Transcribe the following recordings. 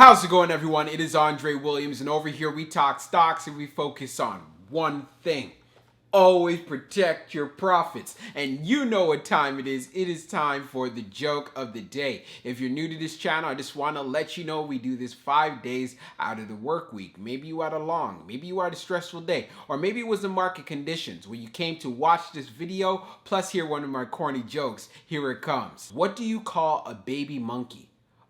How's it going, everyone? It is Andre Williams, and over here we talk stocks and we focus on one thing. Always protect your profits. And you know what time it is. It is time for the joke of the day. If you're new to this channel, I just want to let you know we do this 5 days out of the work week. Maybe you had a long, maybe you had a stressful day, or maybe it was the market conditions where you came to watch this video, plus hear one of my corny jokes. Here it comes. What do you call a baby monkey?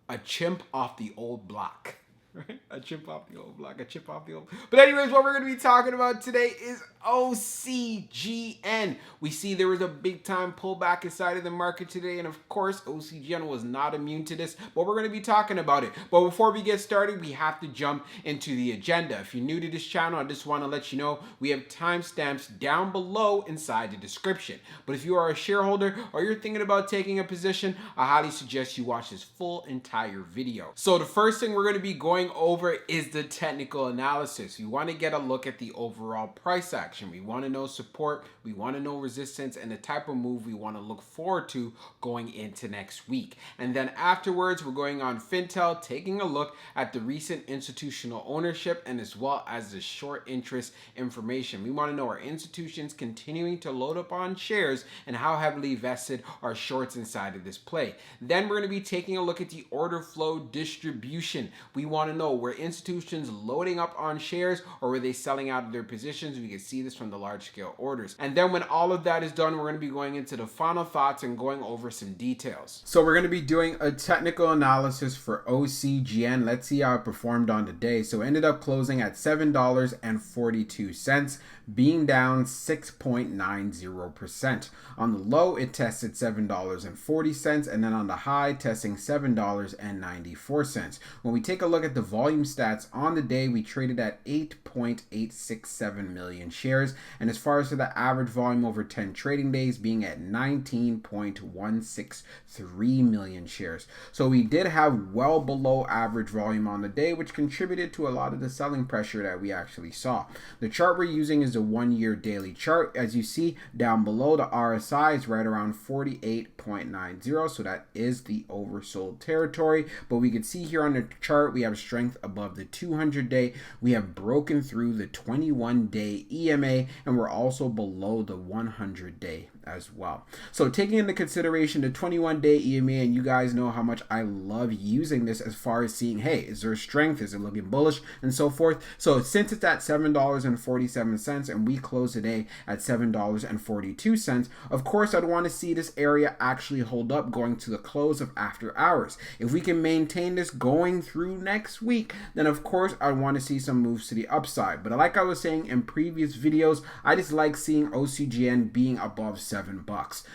A chimp off the old block. Right? A chimp off the old block, a chip off the old. But anyways, what we're going to be talking about today is OCGN. We see there was a big time pullback inside of the market today, and of course, OCGN was not immune to this, but we're going to be talking about it. But before we get started, we have to jump into the agenda. If you're new to this channel, I just want to let you know we have timestamps down below inside the description. But if you are a shareholder or you're thinking about taking a position, I highly suggest you watch this full entire video. So the first thing we're going to be going over is the technical analysis. We want to get a look at the overall price action. We want to know support, we want to know resistance, and the type of move we want to look forward to going into next week. And then afterwards, we're going on Fintel, taking a look at the recent institutional ownership and as well as the short interest information. We want to know, are institutions continuing to load up on shares and how heavily vested are shorts inside of this play. Then we're going to be taking a look at the order flow distribution. We want to know, were institutions loading up on shares or were they selling out of their positions? We can see this from the large scale orders. And then when all of that is done, we're going to be going into the final thoughts and going over some details. So we're going to be doing a technical analysis for OCGN. Let's see how it performed on the day. So it ended up closing at $7.42, being down 6.90%. On the low, it tested $7.40, and then on the high, testing $7.94. When we take a look at the volume stats on the day, we traded at 8.867 million shares, and as far as for the average volume over 10 trading days, being at 19.163 million shares. So we did have well below average volume on the day, which contributed to a lot of the selling pressure that we actually saw. The chart we're using is a 1-year daily chart. As you see down below, the RSI is right around 48.90, so that is the oversold territory. But we can see here on the chart, we have strength above the 200-day. We have broken through the 21-day EMA, and we're also below the 100-day as well. So taking into consideration the 21-day EMA, and you guys know how much I love using this as far as seeing, hey, is there strength? Is it looking bullish? And so forth. So since it's at $7.47 and we close today at $7.42, of course, I'd want to see this area actually hold up going to the close of after hours. If we can maintain this going through next week, then of course, I want to see some moves to the upside. But like I was saying in previous videos, I just like seeing OCGN being above $7.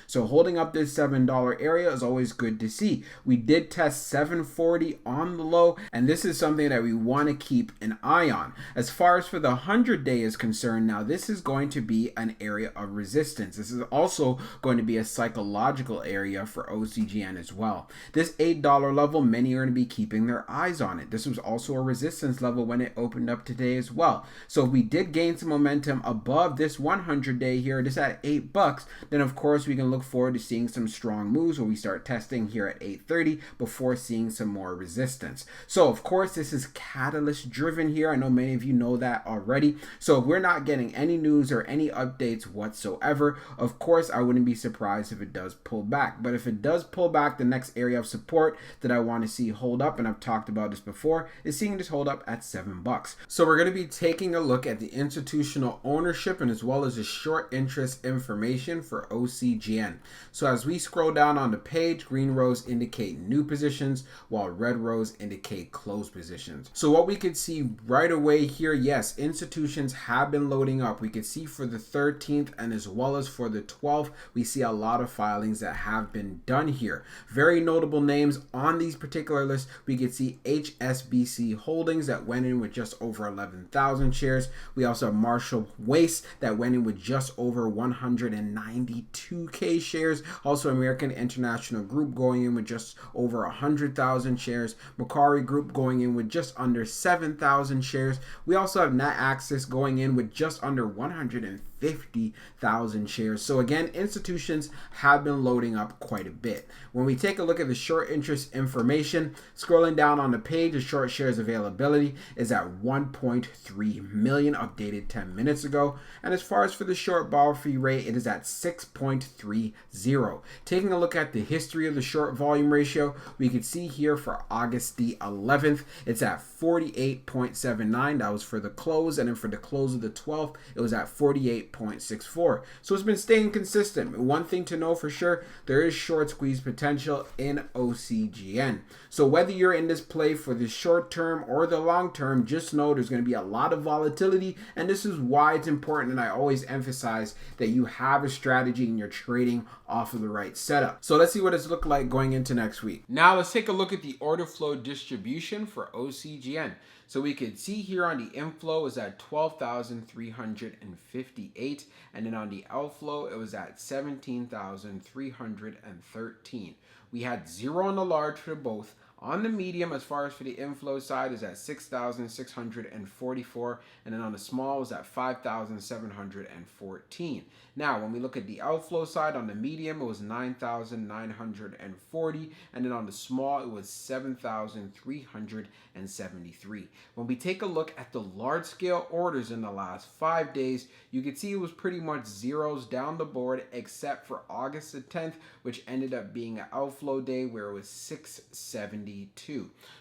So holding up this $7 area is always good to see. We did test $7.40 on the low, and this is something that we want to keep an eye on. As far as for the 100-day is concerned, now this is going to be an area of resistance. This is also going to be a psychological area for OCGN as well. This $8 level, many are going to be keeping their eyes on it. This was also a resistance level when it opened up today as well. So if we did gain some momentum above this 100-day here, this at $8, then of course we can look forward to seeing some strong moves where we start testing here at 8.30 before seeing some more resistance. So of course this is catalyst driven here. I know many of you know that already. So if we're not getting any news or any updates whatsoever, of course I wouldn't be surprised if it does pull back. But if it does pull back, the next area of support that I want to see hold up, and I've talked about this before, is seeing this hold up at $7. So we're going to be taking a look at the institutional ownership and as well as the short interest information for OCGN. So as we scroll down on the page, green rows indicate new positions while red rows indicate closed positions. So what we could see right away here, yes, institutions have been loading up. We could see for the 13th and as well as for the 12th, we see a lot of filings that have been done here. Very notable names on these particular lists. We could see HSBC Holdings that went in with just over 11,000 shares. We also have Marshall Wace that went in with just over 192K shares. Also American International Group going in with just over 100,000 shares. Macquarie Group going in with just under 7,000 shares. We also have NetAccess going in with just under 150 50,000 shares. So again, institutions have been loading up quite a bit. When we take a look at the short interest information, scrolling down on the page, the short shares availability is at 1.3 million, updated 10 minutes ago. And as far as for the short borrow fee rate, it is at 6.30. Taking a look at the history of the short volume ratio, we can see here for August the 11th, it's at 48.79. That was for the close, and then for the close of the 12th, it was at 48.64. So it's been staying consistent. One thing to know for sure, there is short squeeze potential in OCGN. So whether you're in this play for the short term or the long term, just know there's going to be a lot of volatility, and this is why it's important, and I always emphasize that you have a strategy and you're trading off of the right setup. So let's see what it's looked like going into next week. Now let's take a look at the order flow distribution for OCGN. So we could see here on the inflow is at 12,358, and then on the outflow it was at 17,313. We had 0 on the large for both. On the medium, as far as for the inflow side, is at 6,644, and then on the small is at 5,714. Now, when we look at the outflow side, on the medium, it was 9,940, and then on the small, it was 7,373. When we take a look at the large scale orders in the last 5 days, you can see it was pretty much zeros down the board, except for August the 10th, which ended up being an outflow day where it was 672.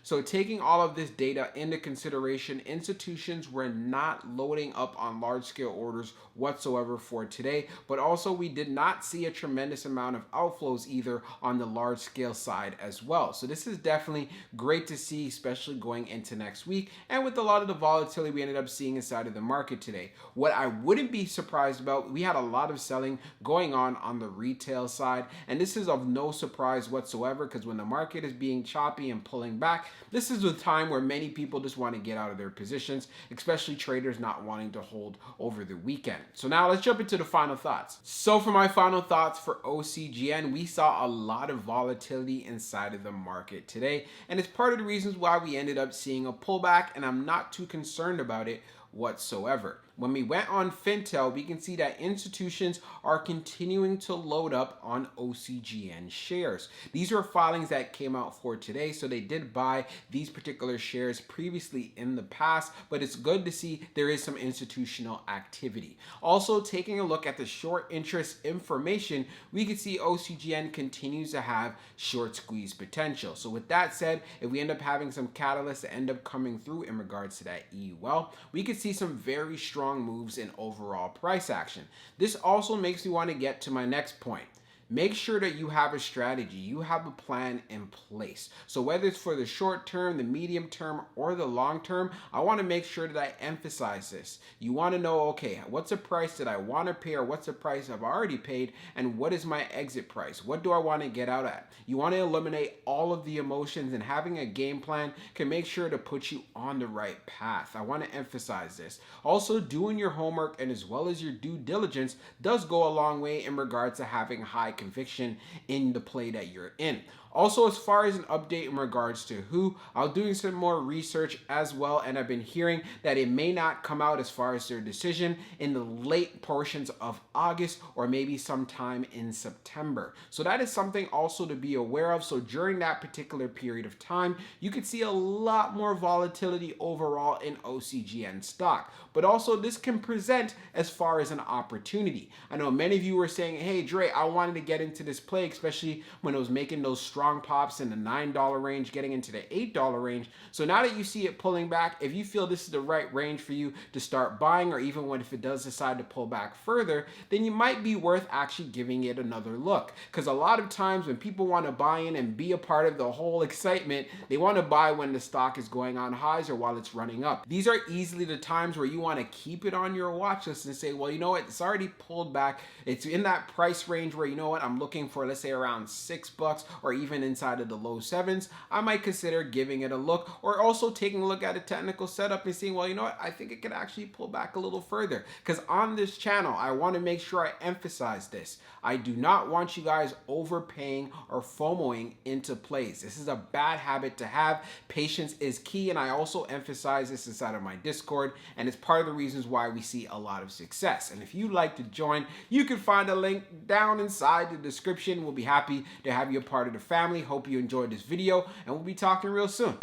So taking all of this data into consideration, institutions were not loading up on large scale orders whatsoever for today, but also we did not see a tremendous amount of outflows either on the large scale side as well. So this is definitely great to see, especially going into next week and with a lot of the volatility we ended up seeing inside of the market today. What I wouldn't be surprised about, we had a lot of selling going on the retail side, and this is of no surprise whatsoever, because when the market is being choppy and pulling back, this is the time where many people just want to get out of their positions, especially traders not wanting to hold over the weekend. So now let's jump into the final thoughts. So for my final thoughts for OCGN, we saw a lot of volatility inside of the market today, and it's part of the reasons why we ended up seeing a pullback, and I'm not too concerned about it whatsoever. When we went on Fintel, we can see that institutions are continuing to load up on OCGN shares. These are filings that came out for today, so they did buy these particular shares previously in the past, but it's good to see there is some institutional activity. Also, taking a look at the short interest information, we can see OCGN continues to have short squeeze potential. So with that said, if we end up having some catalysts that end up coming through in regards to that EUL, we could see some very strong moves in overall price action. This also makes me want to get to my next point. Make sure that you have a strategy, you have a plan in place. So whether it's for the short term, the medium term, or the long term, I want to make sure that I emphasize this. You want to know, okay, what's the price that I want to pay, or what's the price I've already paid, and what is my exit price? What do I want to get out at? You want to eliminate all of the emotions, and having a game plan can make sure to put you on the right path. I want to emphasize this. Also, doing your homework and as well as your due diligence does go a long way in regards to having high conviction in the play that you're in. Also, as far as an update in regards to who, I'm doing some more research as well, and I've been hearing that it may not come out as far as their decision in the late portions of August or maybe sometime in September. So that is something also to be aware of. So during that particular period of time, you could see a lot more volatility overall in OCGN stock. But also this can present as far as an opportunity. I know many of you were saying, hey Dre, I wanted to get into this play, especially when it was making those strong pops in the $9 range, getting into the $8 range. So now that you see it pulling back, if you feel this is the right range for you to start buying, or even if it does decide to pull back further, then you might be worth actually giving it another look. Because a lot of times when people want to buy in and be a part of the whole excitement, they want to buy when the stock is going on highs or while it's running up. These are easily the times where you want to keep it on your watch list and say, well, you know what, it's already pulled back. It's in that price range where, you know what, I'm looking for, let's say around $6 or even even inside of the low 7s, I might consider giving it a look, or also taking a look at a technical setup and seeing, well, you know what, I think it could actually pull back a little further. Because on this channel, I want to make sure I emphasize this. I do not want you guys overpaying or FOMOing into plays. This is a bad habit to have. Patience is key, and I also emphasize this inside of my Discord, and it's part of the reasons why we see a lot of success. And if you'd like to join, you can find a link down inside the description. We'll be happy to have you a part of the family. Hope you enjoyed this video, and we'll be talking real soon.